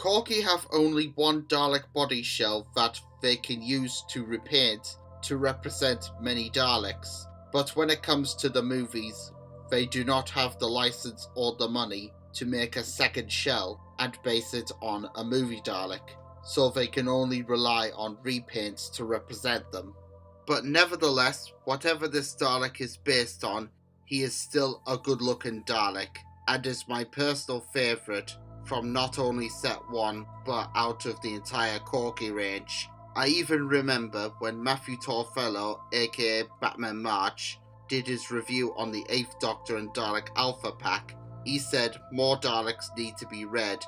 Corgi have only one Dalek body shell that they can use to repaint to represent many Daleks, but when it comes to the movies, they do not have the license or the money to make a second shell and base it on a movie Dalek, so they can only rely on repaints to represent them. But nevertheless, whatever this Dalek is based on, he is still a good looking Dalek, and is my personal favourite from not only set 1 but out of the entire Corgi range. I even remember when Matthew Torfello, aka Batman March, did his review on the 8th Doctor and Dalek Alpha pack, he said more Daleks need to be red,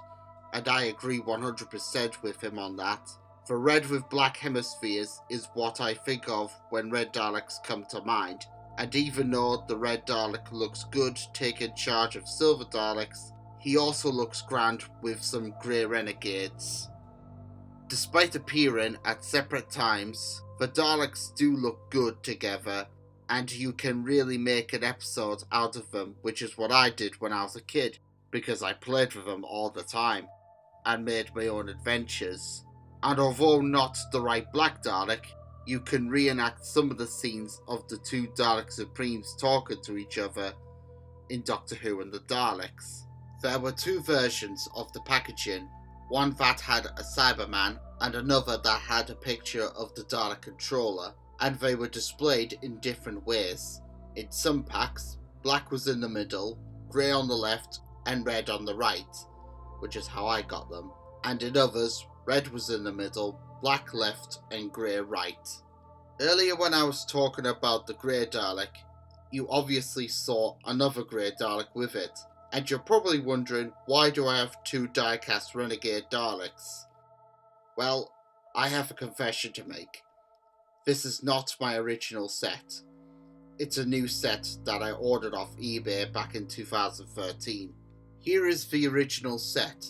and I agree 100% with him on that. The red with black hemispheres is what I think of when Red Daleks come to mind, and even though the Red Dalek looks good taking charge of Silver Daleks, he also looks grand with some Grey Renegades. Despite appearing at separate times, the Daleks do look good together, and you can really make an episode out of them, which is what I did when I was a kid, because I played with them all the time, and made my own adventures. And although not the right Black Dalek, you can reenact some of the scenes of the two Dalek Supremes talking to each other in Doctor Who and the Daleks. There were two versions of the packaging, one that had a Cyberman and another that had a picture of the Dalek Controller, and they were displayed in different ways. In some packs, black was in the middle, grey on the left and red on the right, which is how I got them, and in others, red was in the middle, black left and grey right. Earlier when I was talking about the Grey Dalek, you obviously saw another Grey Dalek with it, and you're probably wondering, why do I have two die-cast Renegade Daleks? Well, I have a confession to make. This is not my original set. It's a new set that I ordered off eBay back in 2013. Here is the original set,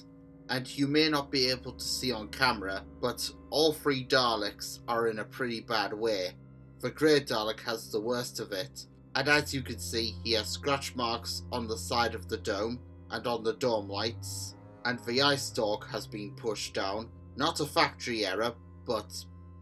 and you may not be able to see on camera, but all three Daleks are in a pretty bad way. The Grey Dalek has the worst of it, and as you can see, he has scratch marks on the side of the dome and on the dome lights, and the eye stalk has been pushed down. Not a factory error, but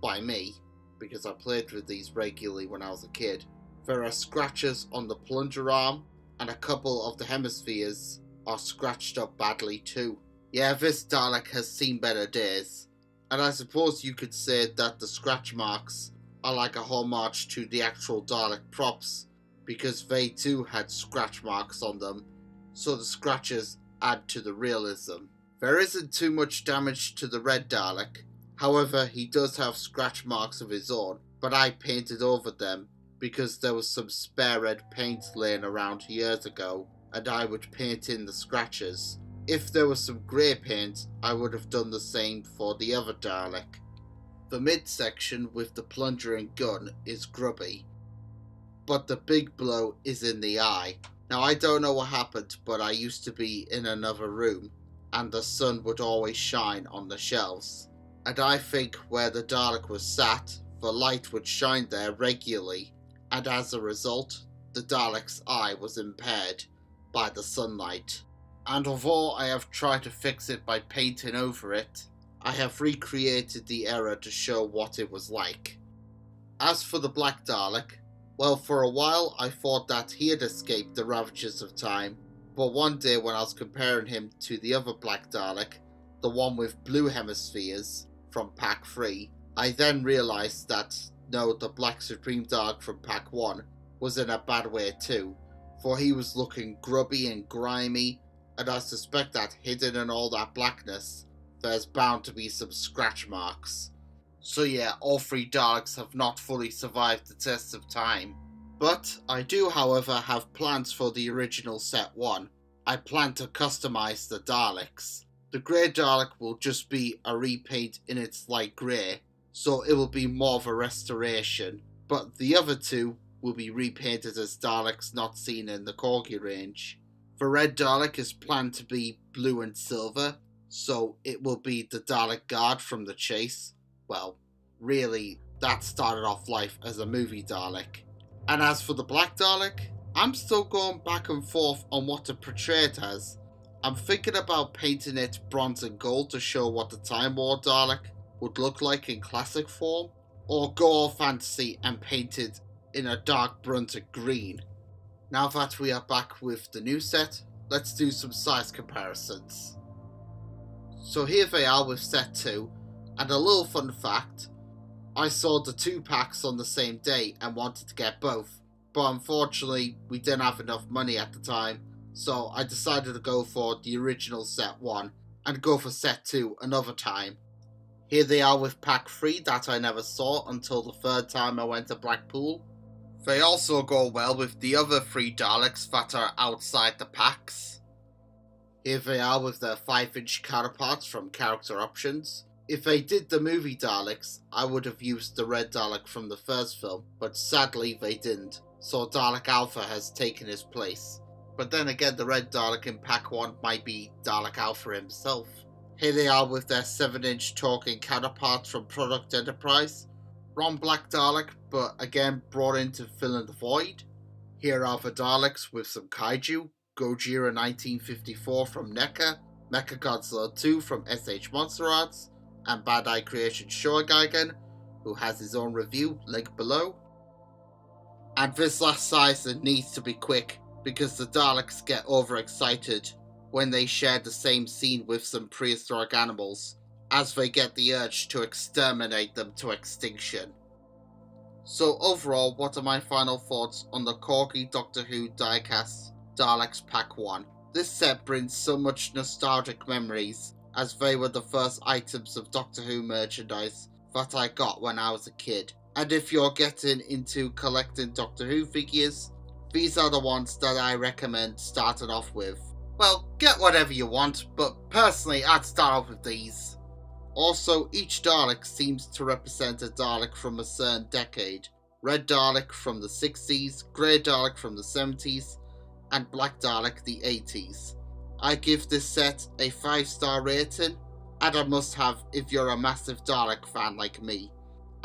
by me, because I played with these regularly when I was a kid. There are scratches on the plunger arm, and a couple of the hemispheres are scratched up badly too. Yeah, this Dalek has seen better days, and I suppose you could say that the scratch marks are like a homage to the actual Dalek props, because they too had scratch marks on them, so the scratches add to the realism. There isn't too much damage to the Red Dalek, however he does have scratch marks of his own, but I painted over them because there was some spare red paint laying around years ago, and I would paint in the scratches. If there was some grey paint, I would have done the same for the other Dalek. The midsection with the plunger and gun is grubby, but the big blow is in the eye. Now I don't know what happened, but I used to be in another room, and the sun would always shine on the shelves. And I think where the Dalek was sat, the light would shine there regularly, and as a result, the Dalek's eye was impaired by the sunlight. And although I have tried to fix it by painting over it, I have recreated the error to show what it was like. As for the Black Dalek, well, for a while I thought that he had escaped the ravages of time, but one day when I was comparing him to the other Black Dalek, the one with blue hemispheres from Pack 3, I then realised that no, the Black Supreme Dalek from Pack 1 was in a bad way too, for he was looking grubby and grimy, and I suspect that hidden in all that blackness, there's bound to be some scratch marks. So yeah, all three Daleks have not fully survived the test of time. But I do, however, have plans for the original set 1. I plan to customise the Daleks. The Grey Dalek will just be a repaint in its light grey, so it will be more of a restoration, but the other two will be repainted as Daleks not seen in the Corgi range. The Red Dalek is planned to be blue and silver, so it will be the Dalek Guard from The Chase. Well, really, that started off life as a movie Dalek. And as for the Black Dalek, I'm still going back and forth on what to portray it as. I'm thinking about painting it bronze and gold to show what the Time War Dalek would look like in classic form, or go all fantasy and paint it in a dark Brunswick green. Now that we are back with the new set, let's do some size comparisons. So here they are with set 2, and a little fun fact, I saw the 2 packs on the same day and wanted to get both, but unfortunately we didn't have enough money at the time, so I decided to go for the original set 1 and go for set 2 another time. Here they are with pack 3 that I never saw until the 3rd time I went to Blackpool. They also go well with the other 3 Daleks that are outside the packs. Here they are with their 5-inch counterparts from Character Options. If they did the movie Daleks, I would have used the Red Dalek from the first film, but sadly they didn't, so Dalek Alpha has taken his place. But then again, the Red Dalek in pack 1 might be Dalek Alpha himself. Here they are with their 7-inch talking counterparts from Product Enterprise. Ron Black Dalek, but again brought in to fill in the void. Here are the Daleks with some kaiju, Gojira 1954 from NECA, Mechagodzilla 2 from SH Monster Arts, and Bad Eye Creation Shoegeigen, who has his own review, link below. And this last size needs to be quick, because the Daleks get overexcited when they share the same scene with some prehistoric animals, as they get the urge to exterminate them to extinction. So overall, what are my final thoughts on the Corgi Doctor Who Diecast Daleks Pack 1? This set brings so much nostalgic memories, as they were the first items of Doctor Who merchandise that I got when I was a kid. And if you're getting into collecting Doctor Who figures, these are the ones that I recommend starting off with. Well, get whatever you want, but personally I'd start off with these. Also, each Dalek seems to represent a Dalek from a certain decade. Red Dalek from the 60s, Grey Dalek from the 70s, and Black Dalek the 80s. I give this set a 5-star rating, and a must-have if you're a massive Dalek fan like me.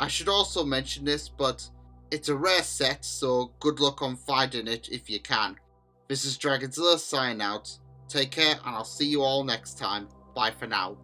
I should also mention this, but it's a rare set, so good luck on finding it if you can. This is Dragonzilla signing out. Take care, and I'll see you all next time. Bye for now.